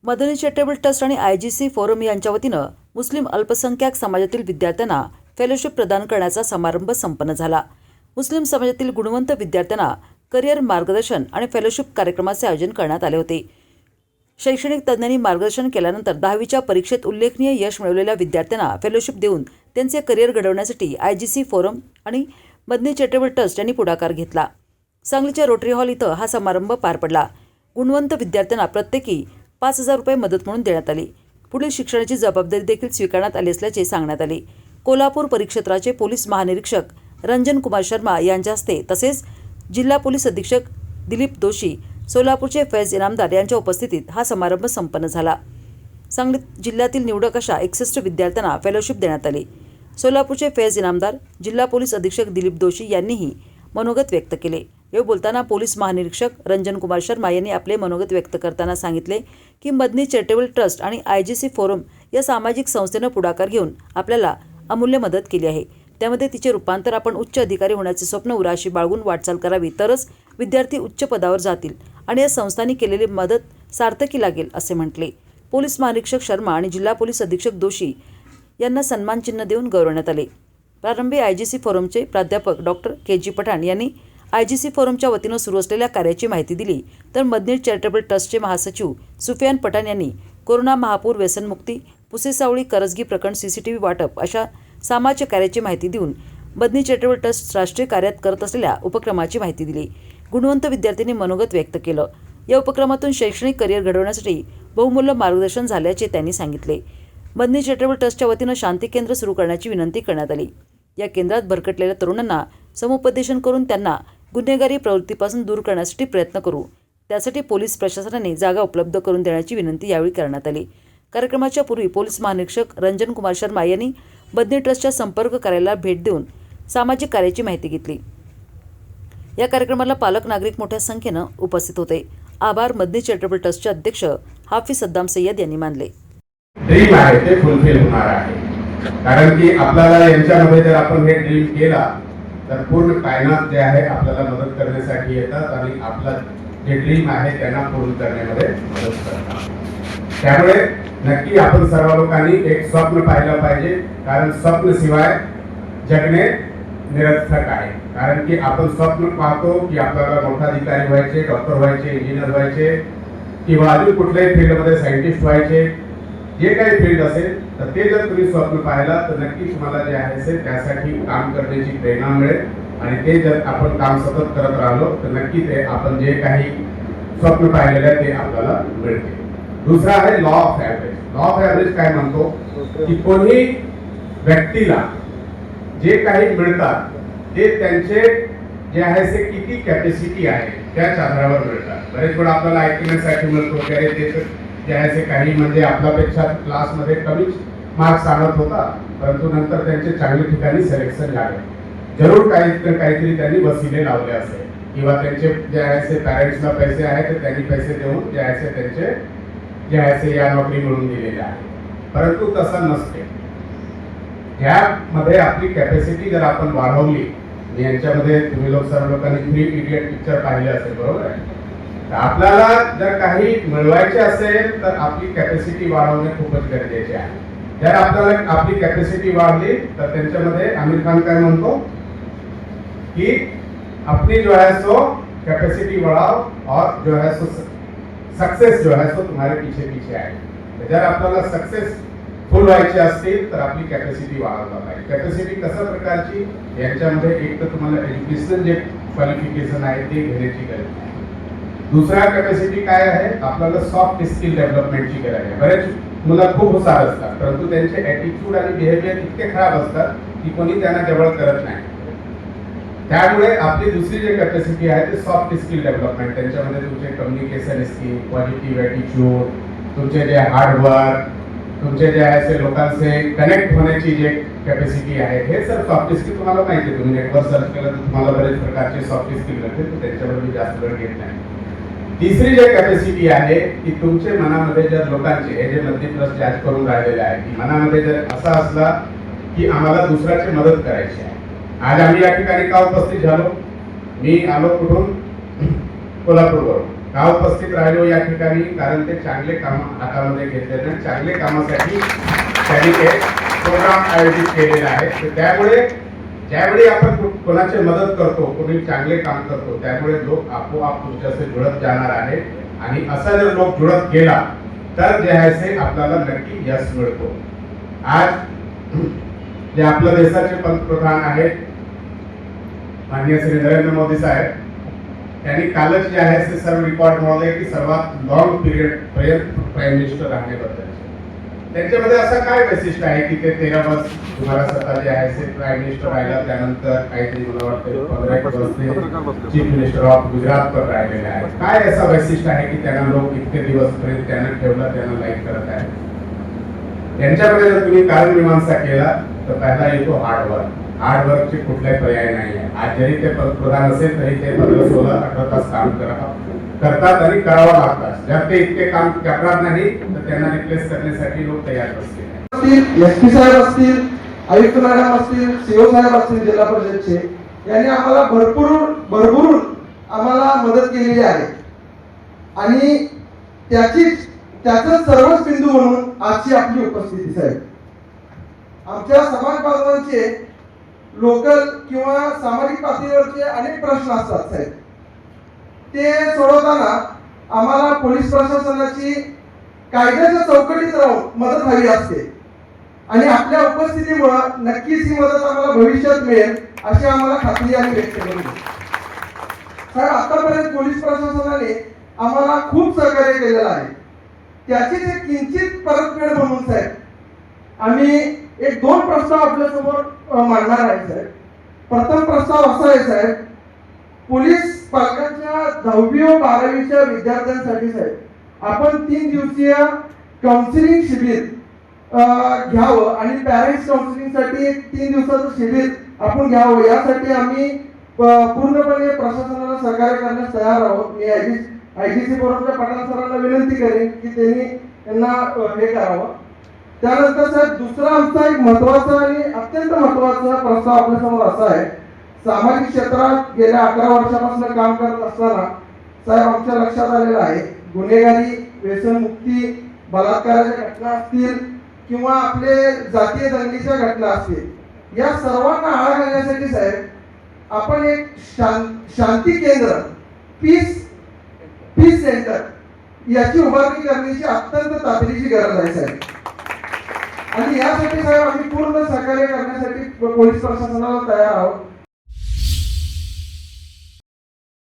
मदनी charitable trust आणि IGC forum यांच्या वतीनं मुस्लिम अल्पसंख्याक समाजातील विद्यार्थ्यांना फेलोशिप प्रदान करण्याचा समारंभ संपन्न झाला। मुस्लिम समाजातील गुणवंत विद्यार्थ्यांना करिअर मार्गदर्शन आणि फेलोशिप कार्यक्रमाचे आयोजन करण्यात आले होते। शैक्षणिक तज्ञांनी मार्गदर्शन केल्यानंतर 10वीच्या परीक्षेत उल्लेखनीय यश मिळवलेल्या विद्यार्थ्यांना फेलोशिप देऊन त्यांचे करिअर घडवण्यासाठी IGC फोरम आणि मदनी चॅरिटेबल ट्रस्ट यांनी पुढाकार घेतला। सांगलीच्या रोटरी हॉल इथं हा समारंभ पार पडला। गुणवंत विद्यार्थ्यांना प्रत्येकी 5,000 रुपये मदत म्हणून देण्यात आली। पुढील शिक्षणाची जबाबदारी देखील स्वीकारण्यात आली असल्याचे सांगण्यात आले। कोल्हापूर परिक्षेत्राचे पोलीस महानिरीक्षक रंजन कुमार शर्मा यांच्या हस्ते तसेच जिल्हा पोलीस अधीक्षक दिलीप दोशी, सोलापूरचे फैज इनामदार यांच्या उपस्थितीत हा समारंभ संपन्न झाला। सांगली जिल्ह्यातील निवडक अशा 61 विद्यार्थ्यांना फेलोशिप देण्यात आली। सोलापूरचे फैज इनामदार, जिल्हा पोलीस अधीक्षक दिलीप दोशी यांनीही मनोगत व्यक्त केले। यावेळी बोलताना पोलीस महानिरीक्षक रंजन कुमार शर्मा यांनी आपले मनोगत व्यक्त करताना सांगितले की मदनी चॅरिटेबल ट्रस्ट आणि IGC फोरम या सामाजिक संस्थेनं पुढाकार घेऊन आपल्याला अमूल्य मदत केली आहे। त्यामध्ये तिचे रूपांतर आपण उच्च अधिकारी होण्याचे स्वप्न उराशी बाळगून वाटचाल करावी, तरच विद्यार्थी उच्च पदावर जातील आणि या संस्थांनी केलेली मदत सार्थकी लागेल असे म्हटले। पोलीस महानिरीक्षक शर्मा आणि जिल्हा पोलीस अधीक्षक दोशी यांना सन्मान चिन्ह देऊन गौरवण्यात आले। प्रारंभी IGC फोरमचे प्राध्यापक डॉक्टर KG पठाण यांनी IGC फोरमच्या वतीनं सुरू असलेल्या कार्याची माहिती दिली, तर मदनी चॅरिटेबल ट्रस्टचे महासचिव सुफियान पठाण यांनी कोरोना महापूर, व्यसनमुक्ती, पुसेसावळी, करजगी प्रकरण, CCTV वाटप अशा सामाजिक कार्याची माहिती देऊन मदनी चॅरिटेबल ट्रस्ट राष्ट्रीय कार्यात करत असलेल्या उपक्रमाची माहिती दिली। गुणवंत विद्यार्थ्यांनी मनोगत व्यक्त केलं। या उपक्रमातून शैक्षणिक करिअर घडवण्यासाठी बहुमूल्य मार्गदर्शन झाल्याचे त्यांनी सांगितले। मदनी चॅरिटेबल ट्रस्टच्या वतीनं शांती केंद्र सुरू करण्याची विनंती करण्यात आली। या केंद्रात भरकटलेल्या तरुणांना समुपदेशन करून त्यांना गुन्हेगारी प्रवृत्तीपासून दूर करण्यासाठी प्रयत्न करू। त्यासाठी पोलीस प्रशासनाने जागा उपलब्ध करून देण्याची विनंती यावेळी करण्यात आली। कार्यक्रमाच्या पूर्वी पोलीस महानिरीक्षक रंजन कुमार शर्मा यांनी मदनी ट्रस्टच्या संपर्क कार्यालयाला भेट देऊन सामाजिक कार्याची माहिती घेतली। या कार्यक्रमाला पालक, नागरिक मोठ्या संख्येनं उपस्थित होते। आभार मदनी चॅरिटेबल ट्रस्टचे अध्यक्ष हाफिज सद्दाम सय्यद यांनी मानले। ड्रीम आहे ते फुलफिल होणार आहे, कारण की आपल्याला यांच्यामध्ये जर आपण हे ड्रीम केला तर पूर्ण कायनात जे आहे आपल्याला मदत करण्यासाठी येतात आणि आपला जे ड्रीम आहे त्यांना पूर्ण करण्यामध्ये मदत करतात। त्यामुळे नक्की आपण सर्व लोकांनी एक स्वप्न पाहिलं पाहिजे, कारण स्वप्न शिवाय जगणे निरर्थक आहे। कारण की आपण स्वप्न पाहतो की आपल्याला मोठा अधिकारी व्हायचे, डॉक्टर व्हायचे, इंजिनियर व्हायचे किंवा अजून कुठल्याही फील्डमध्ये सायंटिस्ट व्हायचे, जे काही फील्ड असेल तर ते जर तुम्ही स्वप्न पाहिला तर नक्की तुम्हाला जे आहे त्यासाठी काम करण्याची प्रेरणा मिळेल आणि ते जर आपण काम सतत करत राहिलो तर नक्की ते आपण जे काही स्वप्न पाहिलेलं आहे ते आपल्याला मिळते। दुसरा आहे law of average. Law of average काय म्हणतो की कोणी व्यक्तीला जे काही मिळतात ते त्यांचे जे आहे ते किती कॅपॅसिटी आहे त्याच आधारावर मिळतात। बरेच वेळा आपल्याला ऐकण्यासाठी मिळतो की अरे ते जे आहे ते काही म्हणजे आपल्यापेक्षा क्लासमध्ये कमीच मार्क्स आणत होता, परंतु नंतर त्यांचे चांगल्या ठिकाणी सिलेक्शन झाले। जरूर काहीतरी त्यांनी वसिले लावले असेल किंवा त्यांचे जे आहे ते पॅरेंट्सला पैसे आहेत तर त्यांनी पैसे देऊन जे आहे त्यांचे जे आहे ते या नोकरी मिळवून दिलेल्या आहे, परंतु तसं नसते। यामध्ये आपली कॅपॅसिटी जर आपण वाढवली, यांच्यामध्ये तुम्ही सर्व लोकांनी 3 इडियट पिक्चर पाहिले असेल, बरोबर आहे? आपल्याला जर काही मिळवायचे असेल तर आपली कॅपॅसिटी वाढवणे खूपच गरजेचे आहे। जर आपल्याला आपली कॅपॅसिटी वाढली तर त्यांच्यामध्ये आमिर खान काय म्हणतो की अपनी जो है सो कैपेसिटी बढ़ाओ और जो है सो सक्सेस जो है सो तुम्हारे पीछे पीछे आहे। जर आपल्याला सक्सेसफुल व्हायचे असतील तर आपली कॅपॅसिटी वाढवला पाहिजे। कॅपॅसिटी कशा प्रकारची, यांच्यामध्ये एक तर तुम्हाला एज्युकेशनल जे क्वालिफिकेशन आहे ते घेण्याची गरज आहे। दुसरा कॅपॅसिटी काय आहे, आपल्याला सॉफ्ट स्किल डेव्हलपमेंटची गरज आहे। बरेच मुलं खूप हुशार असतात परंतु त्यांचे ॲटिट्यूड आणि बिहेवियर इतके खराब असतात की कोणी त्यांना जवळ करत नाही। त्यामुळे आपली दुसरी जी कॅपॅसिटी आहे ते सॉफ्ट स्किल डेव्हलपमेंट, त्यांच्यामध्ये तुमचे कम्युनिकेशन स्किल, पॉझिटिव्ह ॲटिट्यूड, तुमचे जे हार्डवर्क, तुमचे जे आहे ते लोकांचे कनेक्ट होण्याची जे कॅपॅसिटी आहे, हे सर सॉफ्ट स्किल तुम्हाला माहिती आहे। तुम्ही नेटवर सर्च केलं तर तुम्हाला बरेच प्रकारचे सॉफ्ट स्किल मिळतील, तर त्यांच्यावर मी जास्त वेळ घेत नाही। तिसरी जी कॅपॅसिटी आहे की तुमचे मनामध्ये जर लोकांचे हे जे मदनी ट्रस्ट आज करून राहिलेले आहे की मनामध्ये जर असा असला की आम्हाला दुसऱ्याची मदत करायची आहे। आज आम्ही या ठिकाणी का उपस्थित झालो, मी आलो कुठून, कोल्हापूरवरून। का उपस्थित राहिलो या ठिकाणी, कारण ते चांगले काम हातामध्ये घेतले आणि चांगले कामासाठी त्यांनी एक प्रोग्राम आयोजित केलेला आहे. तर त्यामुळे ज्यावेळी आपण कोणाची मदत करतो, कोणी चांगले काम करतो, त्यामुळे लोक आपोआप तुमच्याशी जुळत जाणार आहे आणि असा जर लोक जुळत गेला तर जे आहे ते आपल्याला नक्की यश मिळतो. आज जे आपल्या देशाचे पंतप्रधान आहेत माननीय श्री नरेंद्र मोदी साहेब, त्यांनी कालच जे आहे ते सर्व रेकॉर्ड मोडले की सर्वात लॉंग पिरियड पर्यंत प्राईम मिनिस्टर राहण्याबद्दल. त्यांच्यामध्ये असं काय वैशिष्ट्य आहे की ते 13 वर्ष तुम्हाला स्वतः जे आहे ते प्राईम मिनिस्टर राहिला, त्यानंतर काहीतरी मला वाटतं 15 वर्ष चीफ मिनिस्टर ऑफ गुजरात पण राहिलेले आहेत. काय असं वैशिष्ट्य आहे की त्यांना लोक इतके दिवस पर्यंत त्यांना ठेवलं, त्यांना लाईक करत आहेत? त्यांच्याकडे जर तुम्ही कारण मीमांसा केला तर पहिला येतो हार्डवर्कचे कुठलाही पर्याय नाही आहे. आज जरी ते पंतप्रधान असेल तरी ते 15, 16, 18 तास काम करतात आणि करावं लागतात. जर ते इतके काम करणार नाही तर त्यांना रिप्लेस करण्यासाठी लोक तयार असतील. एसपी साहेब असतील, आयुक्त मॅडम असतील, सीओ साहेब असतील जिल्हा परिषदचे, यांनी आम्हाला भरभरून आम्हाला मदत केलेली आहे आणि त्याचं सर्वच बिंदू म्हणून आजची आपली उपस्थिती साहेब. आमच्या समाज बांधवांचे लोकल किंवा सामाजिक पातळीवरचे अनेक प्रश्न असतात साहेब. ते सोडवताना आम्हाला पोलीस प्रशासनाची कायद्याच्या चौकटीत राहून मदत हवी असते आणि आपल्या उपस्थितीमुळे नक्कीच ही मदत आम्हाला भविष्यात मिळेल अशी आम्हाला खात्री आणि व्यक्त करू. साहेब, आतापर्यंत पोलीस प्रशासनाने आम्हाला खूप सहकार्य केलेलं आहे. त्याचीच एक किंचित परतफेड म्हणून साहेब आम्ही एक 2 प्रस्ताव आपल्या समोर मांडणार आहे साहेब. प्रथम प्रस्ताव असा आहे साहेब, पोलीस पालकांच्या 10वी व 12वीच्या विद्यार्थ्यांसाठी साहेब आपण 3 दिवसीय काउन्सिलिंग शिबिर घ्यावं आणि पॅरेंट्स काउन्सिलिंग साठी 3 दिवसाचं शिबिर आपण घ्यावं. यासाठी आम्ही पूर्णपणे प्रशासनाला सहकार्य करण्यास तयार आहोत. मी आयजीसी फोरमच्या पठाण सरांना विनंती करेन की त्यांना हे करावं. त्यानंतर साहेब दुसरा आमचा एक महत्वाचा आणि अत्यंत महत्वाचा प्रस्ताव आपल्या समोर असा आहे. सामाजिक क्षेत्रात गेल्या 11 वर्षापासून काम करत असताना साहेब आमच्या लक्षात आलेलं आहे गुन्हेगारी, व्यसनमुक्ती, बलात्काराच्या घटना असतील किंवा आपले जातीय दंगलीच्या घटना असतील, या सर्वांना आळा घालण्यासाठी साहेब आपण एक शांती केंद्र, पीस सेंटर याची उभारणी करण्याची अत्यंत तातडीची गरज आहे साहेब. आणि यासाठी साहेब आम्ही पूर्ण सहकार्य करण्यासाठी पोलीस प्रशासनाला तयार आहोत.